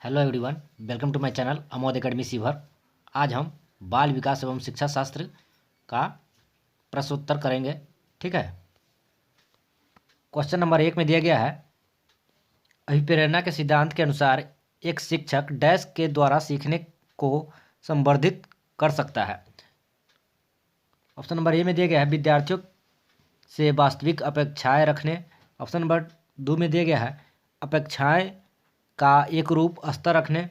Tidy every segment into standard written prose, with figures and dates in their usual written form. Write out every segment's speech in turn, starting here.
Hello everyone, welcome to my channel Amod academy सीभर। आज हम बाल विकास एवं शिक्षा शास्त्र का प्रश्नोत्तर करेंगे। ठीक है। क्वेश्चन नंबर 1 में दिया गया है, अभिप्रेरणा के सिद्धांत के अनुसार एक शिक्षक डैश के द्वारा सीखने को संवर्धित कर सकता है। ऑप्शन नंबर ए में दिया गया है, विद्यार्थियों से वास्तविक अपेक्षाएं रखने। ऑप्शन नंबर 2 में दिया गया है, अपेक्षाएं का एक रूप स्तर रखने।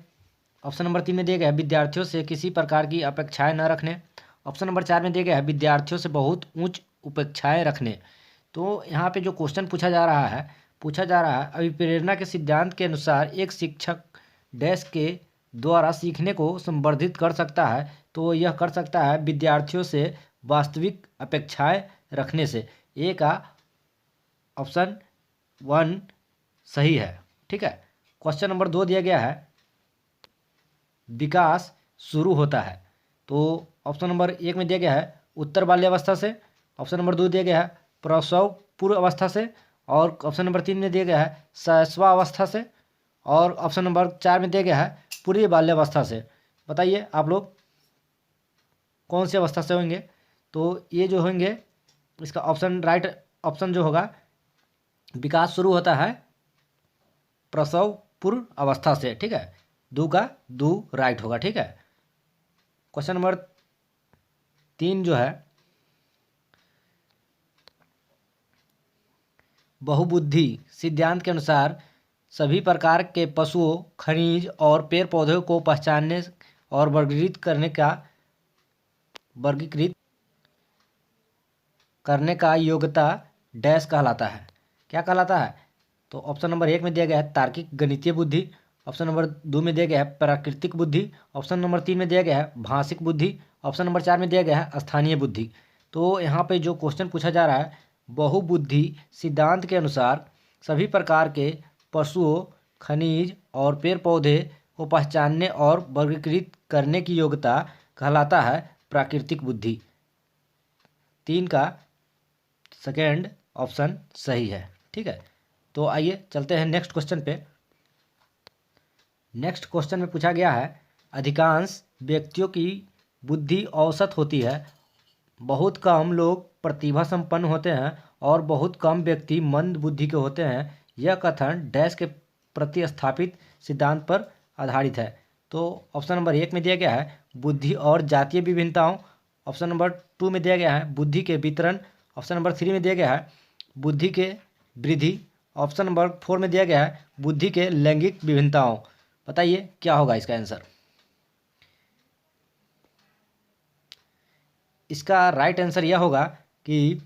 ऑप्शन नंबर 3 में दिया गया है, विद्यार्थियों से किसी प्रकार की अपेक्षाएं न रखने। ऑप्शन नंबर 4 में दिया गया है, विद्यार्थियों से बहुत उच्च अपेक्षाएं रखने। तो यहाँ पे जो क्वेश्चन पूछा जा रहा है अभिप्रेरणा के सिद्धांत के अनुसार एक शिक्षक डैश के द्वारा सीखने को संवर्धित कर सकता है। तो यह कर सकता है विद्यार्थियों से वास्तविक अपेक्षाएं रखने से। ए का ऑप्शन 1 सही है। ठीक है। क्वेश्चन नंबर 2 दिया गया है, विकास शुरू होता है। तो ऑप्शन नंबर 1 में दिया गया है उत्तर बाल्यावस्था से। ऑप्शन नंबर 2 दिया गया है प्रसव पूर्व अवस्था से। और ऑप्शन नंबर 3 में दिया गया है शैशवावस्था से। और ऑप्शन नंबर 4 में दिया गया है पूर्व बाल्यावस्था से। बताइए आप लोग कौन सी अवस्था से होंगे। तो ये जो होंगे इसका ऑप्शन राइट ऑप्शन जो होगा, विकास शुरू होता है प्रसव पूर्व अवस्था से। ठीक है। दो का दो राइट होगा। ठीक है। क्वेश्चन नंबर 3 जो है, बहुबुद्धि सिद्धांत के अनुसार सभी प्रकार के पशुओं, खनिज और पेड़ पौधों को पहचानने और वर्गीकृत करने का योग्यता डैश कहलाता है। क्या कहलाता है? तो ऑप्शन नंबर 1 में दिया गया है तार्किक गणितीय बुद्धि। ऑप्शन नंबर 2 में दिया गया है प्राकृतिक बुद्धि। ऑप्शन नंबर 3 में दिया गया है भाषिक बुद्धि। ऑप्शन नंबर 4 में दिया गया है स्थानीय बुद्धि। तो यहाँ पे जो क्वेश्चन पूछा जा रहा है, बहुबुद्धि सिद्धांत के अनुसार सभी प्रकार के पशुओं, खनिज और पेड़ पौधे को पहचानने और वर्गीकृत करने की योग्यता कहलाता है प्राकृतिक बुद्धि। 3 का सेकेंड ऑप्शन सही है। ठीक है। तो आइए चलते हैं नेक्स्ट क्वेश्चन पे। नेक्स्ट क्वेश्चन में पूछा गया है, अधिकांश व्यक्तियों की बुद्धि औसत होती है, बहुत कम लोग प्रतिभा संपन्न होते हैं और बहुत कम व्यक्ति मंद बुद्धि के होते हैं। यह कथन डैश के प्रतिस्थापित सिद्धांत पर आधारित है। तो ऑप्शन नंबर 1 में दिया गया है बुद्धि और जातीय विभिन्नताओं। ऑप्शन नंबर 2 में दिया गया है बुद्धि के वितरण। ऑप्शन नंबर 3 में दिया गया है बुद्धि के वृद्धि। ऑप्शन नंबर 4 में दिया गया है बुद्धि के लैंगिक विभिन्नताओं। बताइए क्या होगा इसका आंसर। इसका राइट आंसर यह होगा कि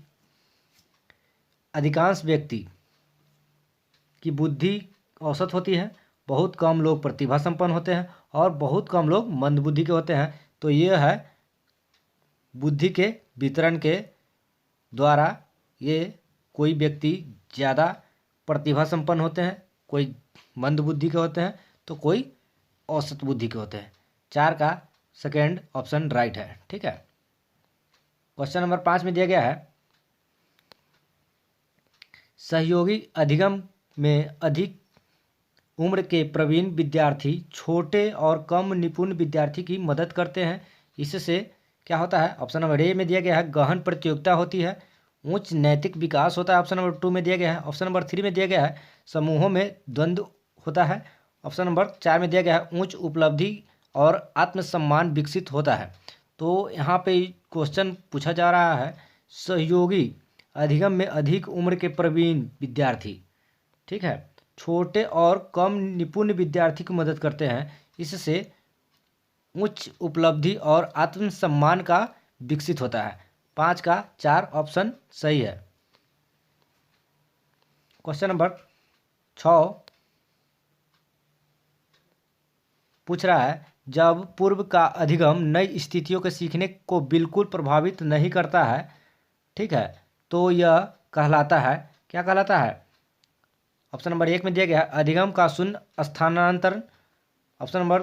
अधिकांश व्यक्ति की बुद्धि औसत होती है, बहुत कम लोग प्रतिभा संपन्न होते हैं और बहुत कम लोग मंद बुद्धि के होते हैं। तो यह है बुद्धि के वितरण के द्वारा ये कोई व्यक्ति ज़्यादा प्रतिभा संपन्न होते हैं, कोई मंद बुद्धि के होते हैं, तो कोई औसत बुद्धि के होते हैं। 4 का सेकेंड ऑप्शन राइट है। ठीक है। क्वेश्चन नंबर 5 में दिया गया है, सहयोगी अधिगम में अधिक उम्र के प्रवीण विद्यार्थी छोटे और कम निपुण विद्यार्थी की मदद करते हैं। इससे क्या होता है? ऑप्शन नंबर ए में दिया गया है गहन प्रतियोगिता होती है, उच्च नैतिक विकास होता है। ऑप्शन नंबर 2 में दिया गया है। ऑप्शन नंबर 3 में दिया गया है समूहों में द्वंद्व होता है। ऑप्शन नंबर 4 में दिया गया है उच्च उपलब्धि और आत्मसम्मान विकसित होता है। तो यहाँ पे क्वेश्चन पूछा जा रहा है, सहयोगी अधिगम में अधिक उम्र के प्रवीण विद्यार्थी, ठीक है, छोटे और कम निपुण विद्यार्थी की मदद करते हैं। इससे उच्च उपलब्धि और आत्मसम्मान का विकसित होता है। 5 का 4 ऑप्शन सही है। क्वेश्चन नंबर 6 पूछ रहा है, जब पूर्व का अधिगम नई स्थितियों के सीखने को बिल्कुल प्रभावित नहीं करता है, ठीक है, तो यह कहलाता है, क्या कहलाता है? ऑप्शन नंबर 1 में दिया गया है अधिगम का शून्य स्थानांतरण। ऑप्शन नंबर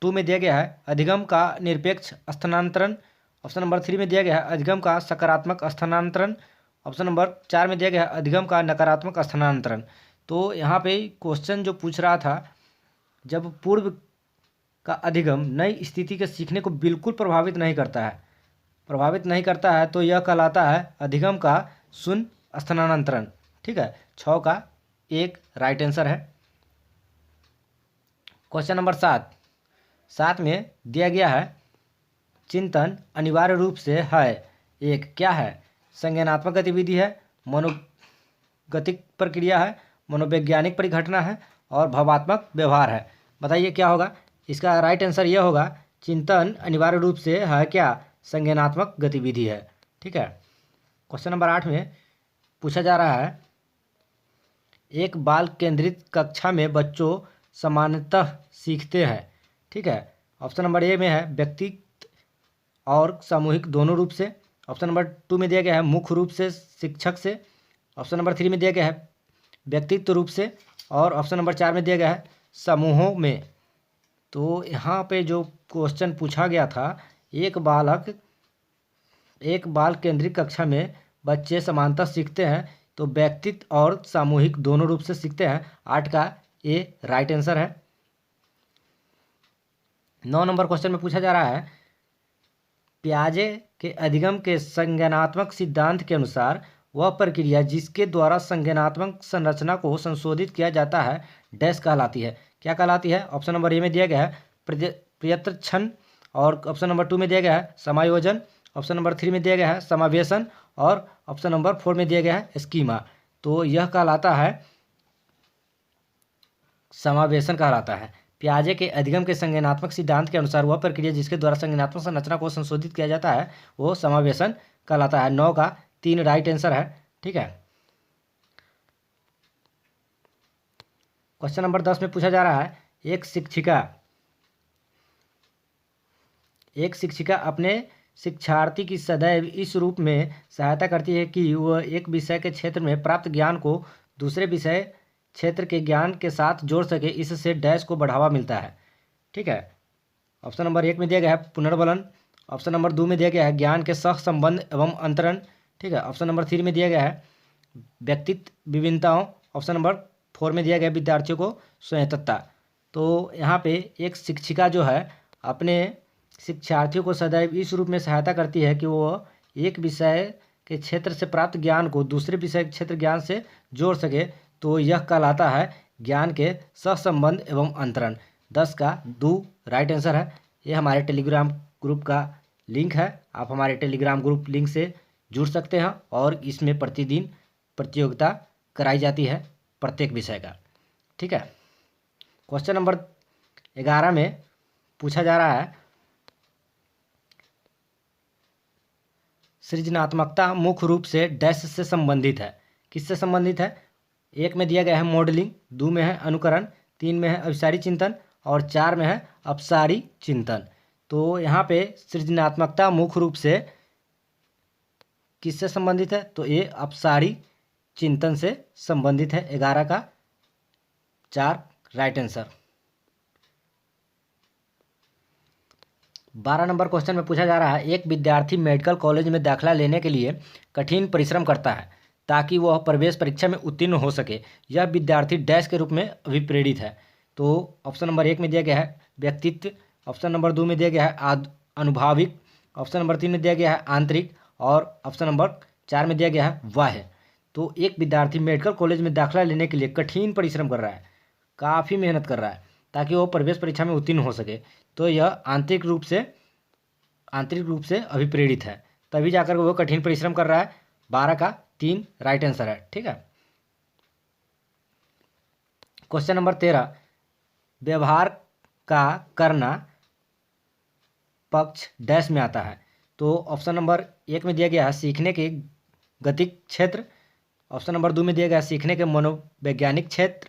2 में दिया गया है अधिगम का निरपेक्ष स्थानांतरण। ऑप्शन नंबर 3 में दिया गया है अधिगम का सकारात्मक स्थानांतरण। ऑप्शन नंबर 4 में दिया गया है अधिगम का नकारात्मक स्थानांतरण। तो यहाँ पे क्वेश्चन जो पूछ रहा था जब पूर्व का अधिगम नई स्थिति के सीखने को बिल्कुल प्रभावित नहीं करता है तो यह कहलाता है अधिगम का शून्य स्थानांतरण। ठीक है, 6 का 1 राइट आंसर है। क्वेश्चन नंबर 7 में दिया गया है चिंतन अनिवार्य रूप से है एक क्या है? संज्ञानात्मक गतिविधि है, मनोगतिक प्रक्रिया है, मनोवैज्ञानिक परिघटना है और भावात्मक व्यवहार है। बताइए क्या होगा? इसका राइट आंसर यह होगा चिंतन अनिवार्य रूप से है क्या? संज्ञानात्मक गतिविधि है। ठीक है। क्वेश्चन नंबर 8 में पूछा जा रहा है एक बाल केंद्रित कक्षा में बच्चों सामान्यतः सीखते हैं। ठीक है। ऑप्शन नंबर ए में है व्यक्तिगत और सामूहिक दोनों रूप से। ऑप्शन नंबर 2 में दिया गया है मुख्य रूप से शिक्षक से। ऑप्शन नंबर 3 में दिया गया है व्यक्तिगत रूप से और ऑप्शन नंबर 4 में दिया गया है समूहों में। तो यहाँ पे जो क्वेश्चन पूछा गया था एक बाल केंद्रित कक्षा में बच्चे समानता सीखते हैं तो व्यक्तिगत और सामूहिक दोनों रूप से सीखते हैं। 8 का ए राइट आंसर है। 9 नंबर क्वेश्चन में पूछा जा रहा है पियाजे के अधिगम के संज्ञानात्मक सिद्धांत के अनुसार वह प्रक्रिया जिसके द्वारा संज्ञानात्मक संरचना को संशोधित किया जाता है डैश कहलाती है। क्या कहलाती है? ऑप्शन नंबर ए में दिया गया है प्रत्यक्षण और ऑप्शन नंबर 2 में दिया गया है समायोजन। ऑप्शन नंबर 3 में दिया गया है समावेशन और ऑप्शन नंबर 4 में दिया गया है स्कीमा। तो यह कहलाता है समावेशन कहलाता है। पियाजे के अधिगम के संज्ञानात्मक सिद्धांत के अनुसार वह प्रक्रिया जिसके द्वारा संज्ञानात्मक संरचना को संशोधित किया जाता है वो समावेशन कहलाता है। 9 का 3 राइट आंसर है। ठीक है। क्वेश्चन नंबर 10 में पूछा जा रहा है एक शिक्षिका अपने शिक्षार्थी की सदैव इस रूप में सहायता करती है कि वह एक विषय के क्षेत्र में प्राप्त ज्ञान को दूसरे विषय क्षेत्र के ज्ञान के साथ जोड़ सके, इससे डैश को बढ़ावा मिलता है। ठीक है। ऑप्शन नंबर 1 में दिया गया है पुनर्बलन। ऑप्शन नंबर 2 में दिया गया है ज्ञान के सह संबंध एवं अंतरण। ठीक है। ऑप्शन नंबर 3 में दिया गया है व्यक्तित्व विभिन्नताओं। ऑप्शन नंबर 4 में दिया गया विद्यार्थियों को स्वायत्तता। तो यहाँ पे एक शिक्षिका जो है अपने शिक्षार्थियों को सदैव इस रूप में सहायता करती है कि वो एक विषय के क्षेत्र से प्राप्त ज्ञान को दूसरे विषय के क्षेत्र ज्ञान से जोड़ सके, तो यह कहलाता है ज्ञान के सहसंबंध एवं अंतरण। 10 का 2 राइट आंसर है। ये हमारे टेलीग्राम ग्रुप का लिंक है, आप हमारे टेलीग्राम ग्रुप लिंक से जुड़ सकते हैं और इसमें प्रतिदिन प्रतियोगिता कराई जाती है प्रत्येक विषय का। ठीक है। क्वेश्चन नंबर 11 में पूछा जा रहा है सृजनात्मकता मुख्य रूप से डैश से संबंधित है। किससे संबंधित है? 1 में दिया गया है मॉडलिंग, 2 में है अनुकरण, 3 में है अभिसारी चिंतन और 4 में है अपसारी चिंतन। तो यहाँ पे सृजनात्मकता मुख्य रूप से किससे संबंधित है? तो ये अपसारी चिंतन से संबंधित है। 11 का 4 राइट आंसर। 12 नंबर क्वेश्चन में पूछा जा रहा है एक विद्यार्थी मेडिकल कॉलेज में दाखिला लेने के लिए कठिन परिश्रम करता है ताकि वह प्रवेश परीक्षा में उत्तीर्ण हो सके। यह विद्यार्थी डैश के रूप में अभिप्रेरित है। तो ऑप्शन नंबर 1 में दिया गया है व्यक्तित्व। ऑप्शन नंबर 2 में दिया गया है अनुभाविक। ऑप्शन नंबर 3 में दिया गया है आंतरिक और ऑप्शन नंबर 4 में दिया गया है बाह्य। तो एक विद्यार्थी मेडिकल कॉलेज में दाखिला लेने के लिए कठिन परिश्रम कर रहा है, काफ़ी मेहनत कर रहा है ताकि वो प्रवेश परीक्षा में उत्तीर्ण हो सके। तो यह आंतरिक रूप से अभिप्रेरित है, तभी जाकर वो कठिन परिश्रम कर रहा है। 12 का 3 राइट आंसर है। ठीक है। क्वेश्चन नंबर 13 व्यवहार का करना पक्ष डैश में आता है। तो ऑप्शन नंबर 1 में दिया गया है सीखने के गतिक क्षेत्र। ऑप्शन नंबर 2 में दिया गया है सीखने के मनोवैज्ञानिक क्षेत्र।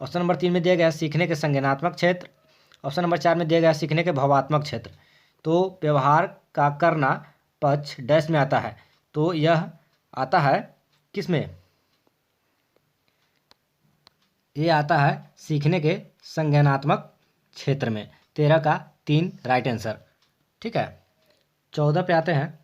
ऑप्शन नंबर 3 में दिया गया है सीखने के संज्ञानात्मक क्षेत्र। ऑप्शन नंबर 4 में दिया गया है सीखने के भावात्मक क्षेत्र। तो व्यवहार का करना पक्ष डैश में आता है। तो यह आता है किस में? ये आता है सीखने के संज्ञानात्मक क्षेत्र में। 13 का 3 राइट आंसर। ठीक है। 14 पे आते हैं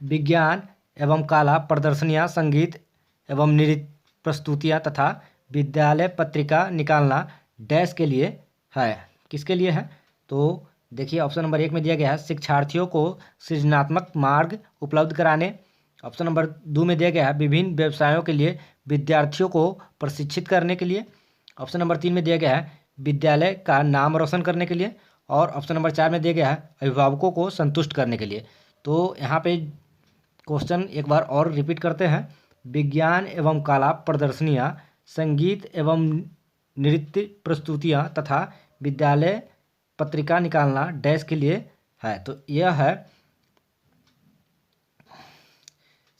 विज्ञान एवं कला प्रदर्शनियाँ, संगीत एवं नृत्य प्रस्तुतियाँ तथा विद्यालय पत्रिका निकालना डैश के लिए है। किसके लिए है? तो देखिए ऑप्शन नंबर 1 में दिया गया है शिक्षार्थियों को सृजनात्मक मार्ग उपलब्ध कराने। ऑप्शन नंबर 2 में दिया गया है विभिन्न व्यवसायों के लिए विद्यार्थियों को प्रशिक्षित करने के लिए। ऑप्शन नंबर 3 में दिया गया है विद्यालय का नाम रोशन करने के लिए। और ऑप्शन नंबर 4 में दिया गया है अभिभावकों को संतुष्ट करने के लिए। तो यहाँ पे क्वेश्चन एक बार और रिपीट करते हैं। विज्ञान एवं कला प्रदर्शनियाँ, संगीत एवं नृत्य प्रस्तुतियाँ तथा विद्यालय पत्रिका निकालना डैश के लिए है। तो यह है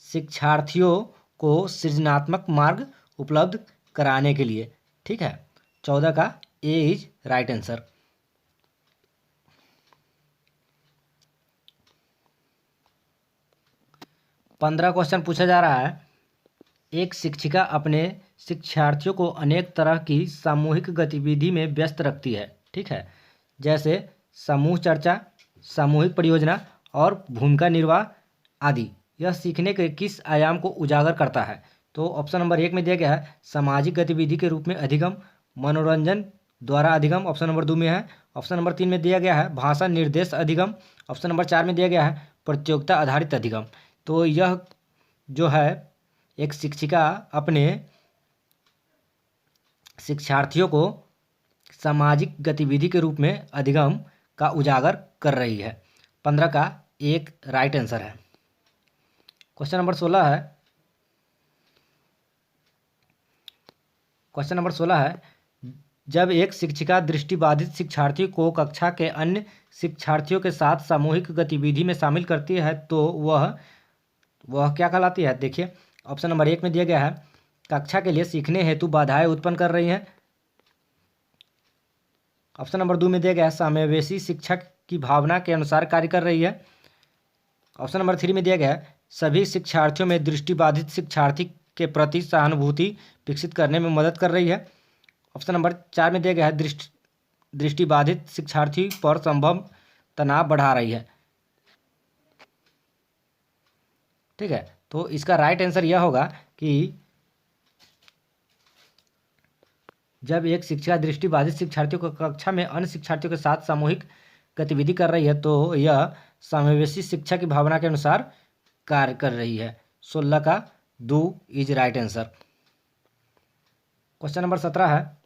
शिक्षार्थियों को सृजनात्मक मार्ग उपलब्ध कराने के लिए। ठीक है, 14 का ए इज राइट आंसर। पंद्रह क्वेश्चन पूछा जा रहा है। एक शिक्षिका अपने शिक्षार्थियों को अनेक तरह की सामूहिक गतिविधि में व्यस्त रखती है। ठीक है, जैसे समूह चर्चा, सामूहिक परियोजना और भूमिका निर्वाह आदि। यह सीखने के किस आयाम को उजागर करता है? तो ऑप्शन नंबर 1 में दिया गया है सामाजिक गतिविधि के रूप में अधिगम, मनोरंजन द्वारा अधिगम। ऑप्शन नंबर 2 में है। ऑप्शन नंबर 3 में दिया गया है भाषा निर्देश अधिगम। ऑप्शन नंबर 4 में दिया गया है प्रतियोगिता आधारित अधिगम। तो यह जो है एक शिक्षिका अपने शिक्षार्थियों को सामाजिक गतिविधि के रूप में अधिगम का उजागर कर रही है। 15 का एक राइट आंसर है। क्वेश्चन नंबर 16 है। क्वेश्चन नंबर 16 है, जब एक शिक्षिका दृष्टिबाधित शिक्षार्थी को कक्षा के अन्य शिक्षार्थियों के साथ सामूहिक गतिविधि में शामिल करती है तो वह क्या कहलाती है? देखिए ऑप्शन नंबर 1 में दिया गया है कक्षा के लिए सीखने हेतु बाधाएं उत्पन्न कर रही हैं। ऑप्शन नंबर 2 में दिया गया है समावेशी शिक्षा की भावना के अनुसार कार्य कर रही है। ऑप्शन नंबर 3 में दिया गया है सभी शिक्षार्थियों में दृष्टिबाधित शिक्षार्थी के प्रति सहानुभूति विकसित करने में मदद कर रही है। ऑप्शन नंबर 4 में दिया गया है दृष्टिबाधित शिक्षार्थी पर संभव तनाव बढ़ा रही है। ठीक है, तो इसका राइट आंसर यह होगा कि जब एक शिक्षिका दृष्टिबाधित शिक्षार्थियों को कक्षा में अन्य शिक्षार्थियों के साथ सामूहिक गतिविधि कर रही है तो यह समावेशी शिक्षा की भावना के अनुसार कार्य कर रही है। 16 का 2 is right answer. Question number 17 है।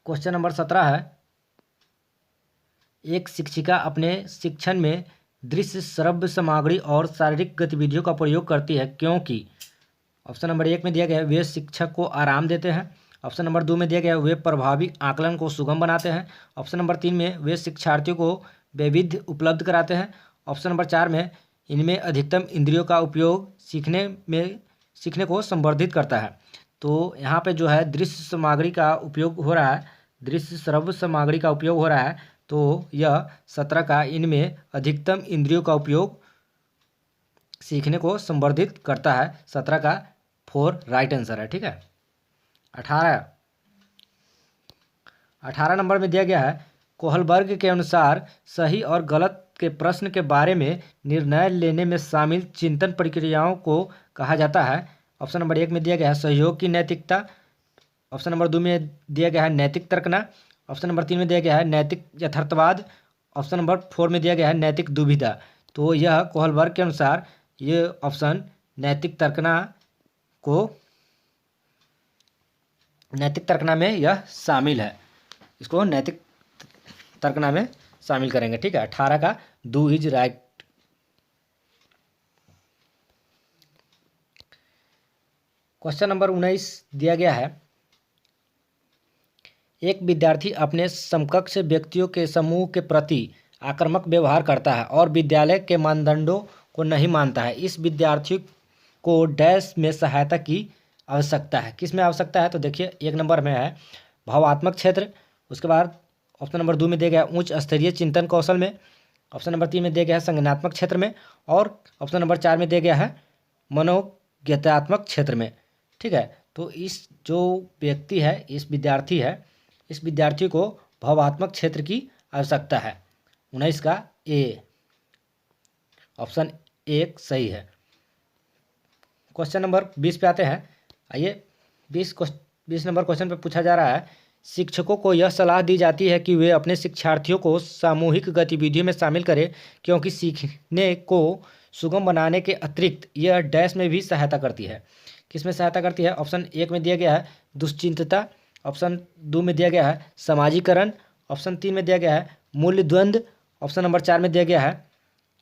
क्वेश्चन नंबर 17 है, एक शिक्षिका अपने शिक्षण में दृश्य श्रव्य सामग्री और शारीरिक गतिविधियों का प्रयोग करती है क्योंकि ऑप्शन नंबर 1 में दिया गया है वे शिक्षक को आराम देते हैं। ऑप्शन नंबर 2 में दिया गया है वे प्रभावी आकलन को सुगम बनाते हैं। ऑप्शन नंबर 3 में वे शिक्षार्थियों को वैविध्य उपलब्ध कराते हैं। ऑप्शन नंबर 4 में इनमें अधिकतम इंद्रियों का उपयोग सीखने को संवर्धित करता है। तो यहाँ पे जो है दृश्य सामग्री का उपयोग हो रहा है, दृश्य श्रव्य सामग्री का उपयोग हो रहा है। तो यह 17 का इनमें अधिकतम इंद्रियों का उपयोग सीखने को संवर्धित करता है। 17 का 4 राइट आंसर है। ठीक है, 18 नंबर में दिया गया है कोहलबर्ग के अनुसार सही और गलत के प्रश्न के बारे में निर्णय लेने में शामिल चिंतन प्रक्रियाओं को कहा जाता है। ऑप्शन नंबर 1 में दिया गया है सहयोग की नैतिकता। ऑप्शन नंबर 2 में दिया गया है नैतिक तर्कना। ऑप्शन नंबर 3 में दिया गया है नैतिक यथार्थवाद। ऑप्शन नंबर 4 में दिया गया है नैतिक दुविधा। तो यह कोहलबर्ग के अनुसार ये ऑप्शन नैतिक तर्कना में यह शामिल है। इसको नैतिक तर्कना में शामिल करेंगे। ठीक है, 18 का 2 इज राइट। क्वेश्चन नंबर 19 दिया गया है एक विद्यार्थी अपने समकक्ष व्यक्तियों के समूह के प्रति आक्रामक व्यवहार करता है और विद्यालय के मानदंडों को नहीं मानता है। इस विद्यार्थी को डैश में सहायता की आवश्यकता है। किस में आवश्यकता है? तो देखिए 1 नंबर में है भावात्मक क्षेत्र। उसके बाद ऑप्शन नंबर 2 में दिया गया उच्च स्तरीय चिंतन कौशल में। ऑप्शन नंबर 3 में दिया गया है संज्ञानात्मक क्षेत्र में। और ऑप्शन नंबर 4 में दिया गया है मनोज्ञानात्मक क्षेत्र में। ठीक है, तो इस जो व्यक्ति है, इस विद्यार्थी को भावात्मक क्षेत्र की आवश्यकता है। 19 का ए ऑप्शन 1 सही है। क्वेश्चन नंबर 20 पे आते हैं। आइए 20 नंबर क्वेश्चन पे पूछा जा रहा है, शिक्षकों को यह सलाह दी जाती है कि वे अपने शिक्षार्थियों को सामूहिक गतिविधियों में शामिल करें क्योंकि सीखने को सुगम बनाने के अतिरिक्त यह डैश में भी सहायता करती है। किस में सहायता करती है? ऑप्शन 1 में दिया गया है दुश्चिंतता, ऑप्शन 2 में दिया गया है समाजीकरण, ऑप्शन 3 में दिया गया है मूल्य द्वंद्व, ऑप्शन नंबर 4 में दिया गया है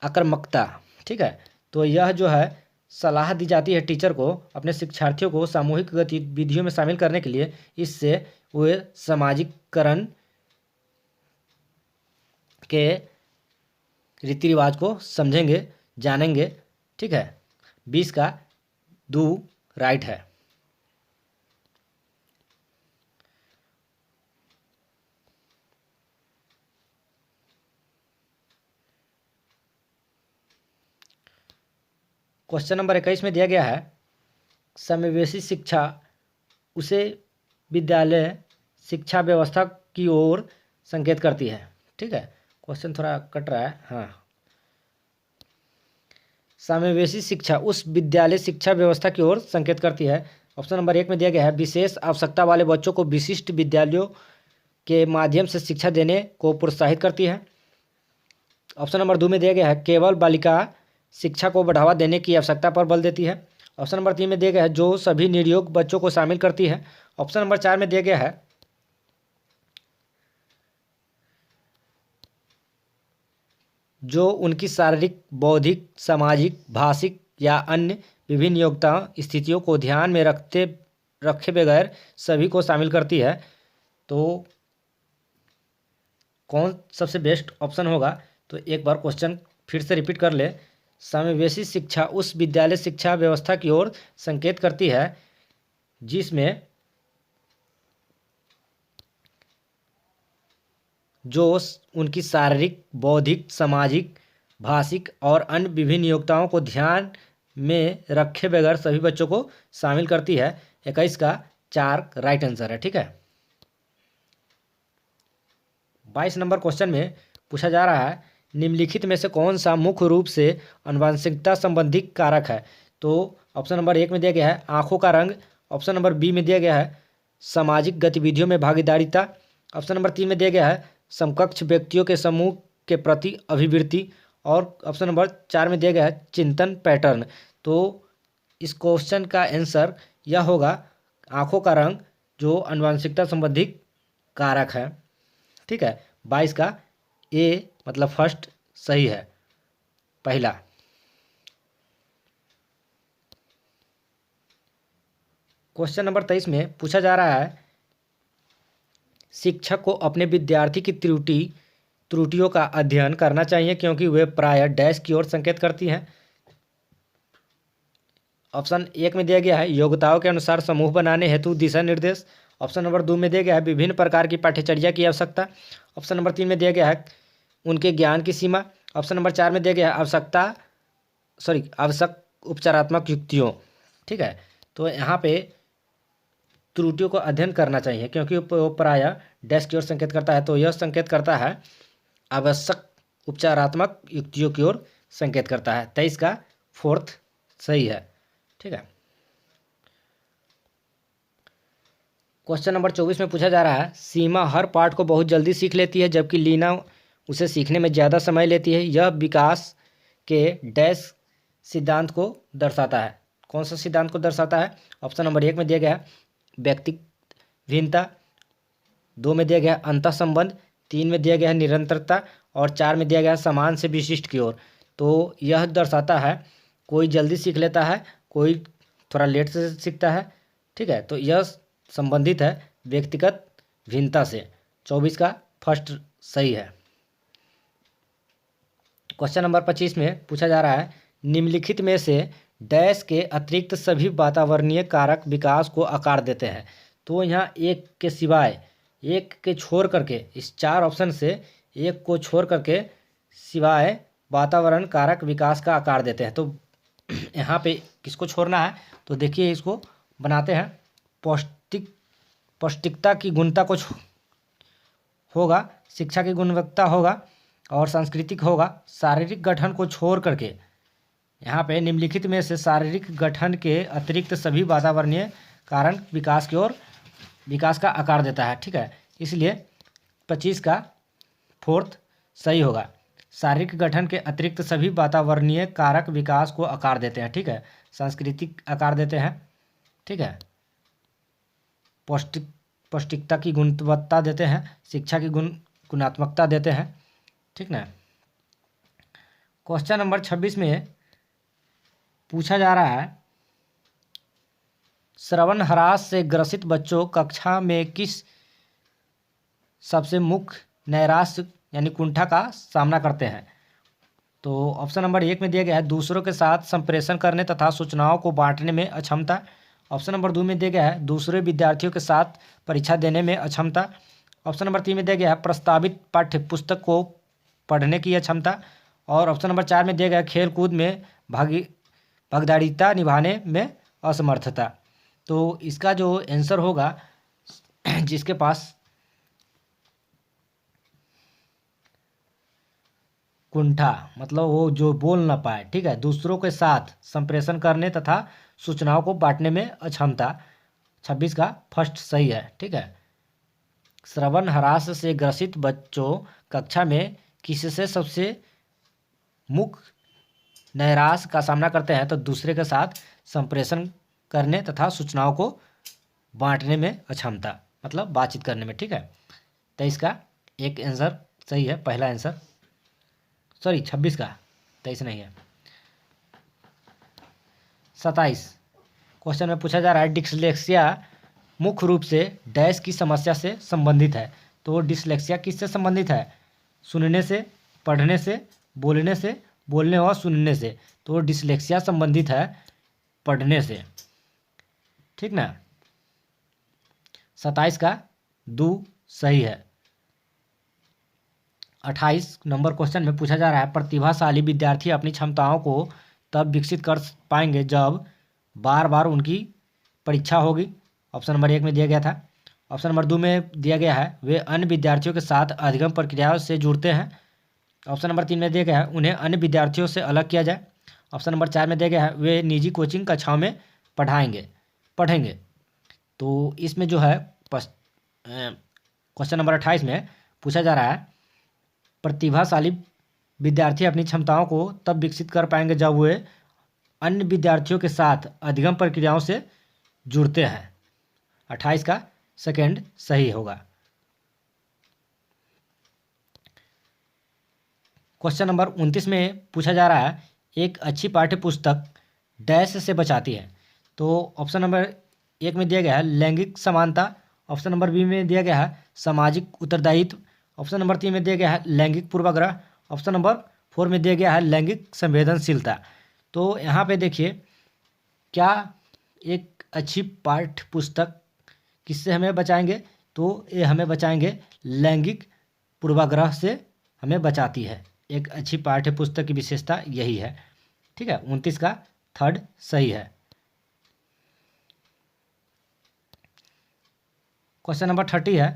आक्रामकता। ठीक है, तो यह जो है सलाह दी जाती है टीचर को अपने शिक्षार्थियों को सामूहिक गतिविधियों में शामिल करने के लिए, इससे वे सामाजिकरण के रीति रिवाज को समझेंगे, जानेंगे। ठीक है, 20 का 2 राइट है। क्वेश्चन नंबर 21 में दिया गया है, समावेशी शिक्षा उसे विद्यालय शिक्षा व्यवस्था की ओर संकेत करती है। ठीक है, क्वेश्चन थोड़ा कट रहा है। हाँ, समावेशी शिक्षा उस विद्यालय शिक्षा व्यवस्था की ओर संकेत करती है। ऑप्शन नंबर 1 में दिया गया है विशेष आवश्यकता वाले बच्चों को विशिष्ट विद्यालयों के माध्यम से शिक्षा देने को प्रोत्साहित करती है। ऑप्शन नंबर 2 में दिया गया है केवल बालिका शिक्षा को बढ़ावा देने की आवश्यकता पर बल देती है। ऑप्शन नंबर 3 में दिया गया है जो सभी निर्योग बच्चों को शामिल करती है। ऑप्शन नंबर 4 में दिया गया है जो उनकी शारीरिक, बौद्धिक, सामाजिक, भाषिक या अन्य विभिन्न योग्यता स्थितियों को ध्यान में रखे बगैर सभी को शामिल करती है। तो कौन सबसे बेस्ट ऑप्शन होगा? तो एक बार क्वेश्चन फिर से रिपीट कर ले। समावेशी शिक्षा उस विद्यालय शिक्षा व्यवस्था की ओर संकेत करती है जिसमें जो उनकी शारीरिक, बौद्धिक, सामाजिक, भाषिक और अन्य विभिन्न योग्यताओं को ध्यान में रखे बगैर सभी बच्चों को शामिल करती है। 21 का 4 राइट आंसर है। ठीक है, 22 नंबर क्वेश्चन में पूछा जा रहा है निम्नलिखित में से कौन सा मुख्य रूप से आनुवंशिकता संबंधी कारक है? तो ऑप्शन नंबर 1 में दिया गया है आंखों का रंग, ऑप्शन नंबर बी में दिया गया है सामाजिक गतिविधियों में भागीदारिता, ऑप्शन नंबर 3 में दिया गया है समकक्ष व्यक्तियों के समूह के प्रति अभिवृत्ति, और ऑप्शन नंबर 4 में दिया गया है चिंतन पैटर्न। तो इस क्वेश्चन का आंसर यह होगा आंखों का रंग, जो आनुवंशिकता संबंधी कारक है। ठीक है, 22 का ए मतलब फर्स्ट सही है, पहला। क्वेश्चन नंबर 23 में पूछा जा रहा है शिक्षक को अपने विद्यार्थी की त्रुटियों का अध्ययन करना चाहिए क्योंकि वे प्रायः डैश की ओर संकेत करती हैं। ऑप्शन 1 में दिया गया है योग्यताओं के अनुसार समूह बनाने हेतु दिशा निर्देश, ऑप्शन नंबर 2 में दिया गया है विभिन्न प्रकार की पाठ्यचर्या की आवश्यकता, ऑप्शन नंबर 3 में दिया गया है उनके ज्ञान की सीमा, ऑप्शन नंबर 4 में दिया गया है आवश्यक उपचारात्मक युक्तियों। ठीक है, तो यहाँ पे त्रुटियों को अध्ययन करना चाहिए क्योंकि वो प्रायः डैश की ओर संकेत करता है, तो यह संकेत करता है आवश्यक उपचारात्मक युक्तियों की ओर संकेत करता है। 23 का 4th सही है। ठीक है, क्वेश्चन नंबर 24 में पूछा जा रहा है सीमा हर पाठ को बहुत जल्दी सीख लेती है जबकि लीना उसे सीखने में ज़्यादा समय लेती है। यह विकास के डैश सिद्धांत को दर्शाता है। कौन सा सिद्धांत को दर्शाता है? ऑप्शन नंबर 1 में दिया गया है व्यक्तिगत भिन्नता, 2 में दिया गया है अंतः संबंध, 3 में दिया गया है निरंतरता, और 4 में दिया गया है समान से विशिष्ट की ओर। तो यह दर्शाता है कोई जल्दी सीख लेता है, कोई थोड़ा लेट से सीखता है। ठीक है, तो यह संबंधित है व्यक्तिगत भिन्नता से। 24 का फर्स्ट सही है। क्वेश्चन नंबर 25 में पूछा जा रहा है निम्नलिखित में से डैश के अतिरिक्त सभी वातावरणीय कारक विकास को आकार देते हैं। तो यहाँ एक के सिवाय, एक के छोड़ करके, इस 4 ऑप्शन से एक को छोड़ करके सिवाय वातावरण कारक विकास का आकार देते हैं। तो यहाँ पे किसको छोड़ना है? तो देखिए इसको बनाते हैं। पौष्टिकता की गुणता को होगा, शिक्षा की गुणवत्ता होगा, और सांस्कृतिक होगा। शारीरिक गठन को छोड़ करके यहाँ पे निम्नलिखित में से शारीरिक गठन के अतिरिक्त सभी वातावरणीय कारण विकास का आकार देता है। ठीक है, इसलिए 25 का फोर्थ सही होगा। शारीरिक गठन के अतिरिक्त सभी वातावरणीय कारक विकास को आकार देते हैं। ठीक है, सांस्कृतिक आकार देते हैं। ठीक है, पौष्टिकता की गुणवत्ता देते हैं, शिक्षा की गुणात्मकता देते हैं। ठीक ना। क्वेश्चन नंबर 26 में पूछा जा रहा है, श्रवण ह्रास से ग्रसित बच्चों कक्षा में किस सबसे मुख्य नैराश्य यानी कुंठा का सामना करते हैं? तो ऑप्शन नंबर 1 में दिया गया है दूसरों के साथ संप्रेषण करने तथा सूचनाओं को बांटने में अक्षमता। ऑप्शन नंबर 2 में दिया गया है दूसरे विद्यार्थियों के साथ परीक्षा देने में अक्षमता। ऑप्शन नंबर 3 में दिया गया है प्रस्तावित पाठ्य पुस्तक को पढ़ने की अक्षमता। और ऑप्शन नंबर 4 में दिया गया है खेल कूद में भागीदारिता निभाने में असमर्थता। तो इसका जो आंसर होगा, जिसके पास कुंठा मतलब वो जो बोल ना पाए, ठीक है, दूसरों के साथ संप्रेषण करने तथा सूचनाओं को बांटने में अक्षमता, 26 का फर्स्ट सही है। ठीक है, श्रवण ह्रास से ग्रसित बच्चों कक्षा में किससे सबसे मुख्य नैराश्य का सामना करते हैं? तो दूसरे के साथ संप्रेषण करने तथा सूचनाओं को बांटने में अक्षमता, मतलब बातचीत करने में। ठीक है, तो इसका एक आंसर सही है, पहला आंसर, सॉरी 26 का, 23 नहीं है। 27 क्वेश्चन में पूछा जा रहा है डिसलेक्सिया मुख्य रूप से डैश की समस्या से संबंधित है। तो डिसलेक्सिया किससे संबंधित है? सुनने से, पढ़ने से, बोलने और सुनने से। तो डिसलेक्सिया संबंधित है पढ़ने से। ठीक ना। 27 का 2 सही है। 28 नंबर क्वेश्चन में पूछा जा रहा है प्रतिभाशाली विद्यार्थी अपनी क्षमताओं को तब विकसित कर पाएंगे जब बार बार उनकी परीक्षा होगी। ऑप्शन नंबर 1 में दिया गया था। ऑप्शन नंबर 2 में दिया गया है वे अन्य विद्यार्थियों के साथ अधिगम प्रक्रियाओं से जुड़ते हैं। ऑप्शन नंबर 3 में दिया गया है उन्हें अन्य विद्यार्थियों से अलग किया जाए। ऑप्शन नंबर 4 में दिया गया है वे निजी कोचिंग कक्षाओं में पढ़ेंगे। तो इसमें जो है क्वेश्चन नंबर 28 में पूछा जा रहा है प्रतिभाशाली विद्यार्थी अपनी क्षमताओं को तब विकसित कर पाएंगे जब वे अन्य विद्यार्थियों के साथ अधिगम प्रक्रियाओं से जुड़ते हैं। 28 का सेकंड सही होगा। क्वेश्चन नंबर 29 में पूछा जा रहा है एक अच्छी पाठ्य पुस्तक डैश से बचाती है। तो ऑप्शन नंबर 1 में दिया गया है लैंगिक समानता। ऑप्शन नंबर बी में दिया गया है सामाजिक उत्तरदायित्व। ऑप्शन नंबर 3 में दिया गया है लैंगिक पूर्वाग्रह। ऑप्शन नंबर 4 में दिया गया है लैंगिक संवेदनशीलता। तो यहाँ पे देखिए क्या एक अच्छी पाठ्य पुस्तक किससे हमें बचाएंगे? तो ये हमें बचाएंगे लैंगिक पूर्वाग्रह से हमें बचाती है। एक अच्छी पाठ्य पुस्तक की विशेषता यही है। ठीक है, 29 का थर्ड सही है। क्वेश्चन नंबर 30 है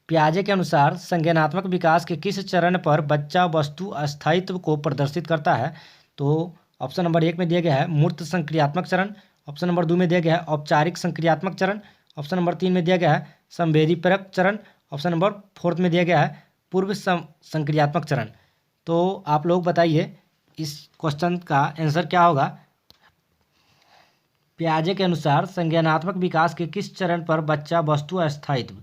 पियाजे के अनुसार संज्ञानात्मक विकास के किस चरण पर बच्चा वस्तु अस्थायित्व को प्रदर्शित करता है? तो ऑप्शन नंबर 1 में दिया गया है मूर्त संक्रियात्मक चरण। ऑप्शन नंबर 2 में दिया गया है औपचारिक संक्रियात्मक चरण। ऑप्शन नंबर 3 में दिया गया है संवेदीपरक चरण। ऑप्शन नंबर 4 में दिया गया है पूर्व संक्रियात्मक चरण। तो आप लोग बताइए इस क्वेश्चन का आंसर क्या होगा? पियाजे के अनुसार संज्ञानात्मक विकास के किस चरण पर बच्चा वस्तु अस्थायित्व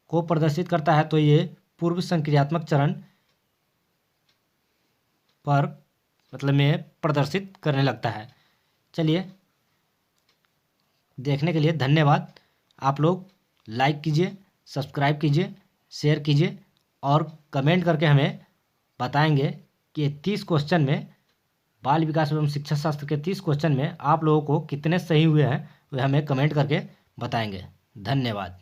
को प्रदर्शित करता है? तो ये पूर्व संक्रियात्मक चरण पर मतलब में प्रदर्शित करने लगता है। चलिए, देखने के लिए धन्यवाद। आप लोग लाइक कीजिए, सब्सक्राइब कीजिए, शेयर कीजिए और कमेंट करके हमें बताएंगे कि 30 क्वेश्चन में बाल विकास एवं शिक्षा शास्त्र के 30 क्वेश्चन में आप लोगों को कितने सही हुए हैं, वे हमें कमेंट करके बताएंगे। धन्यवाद।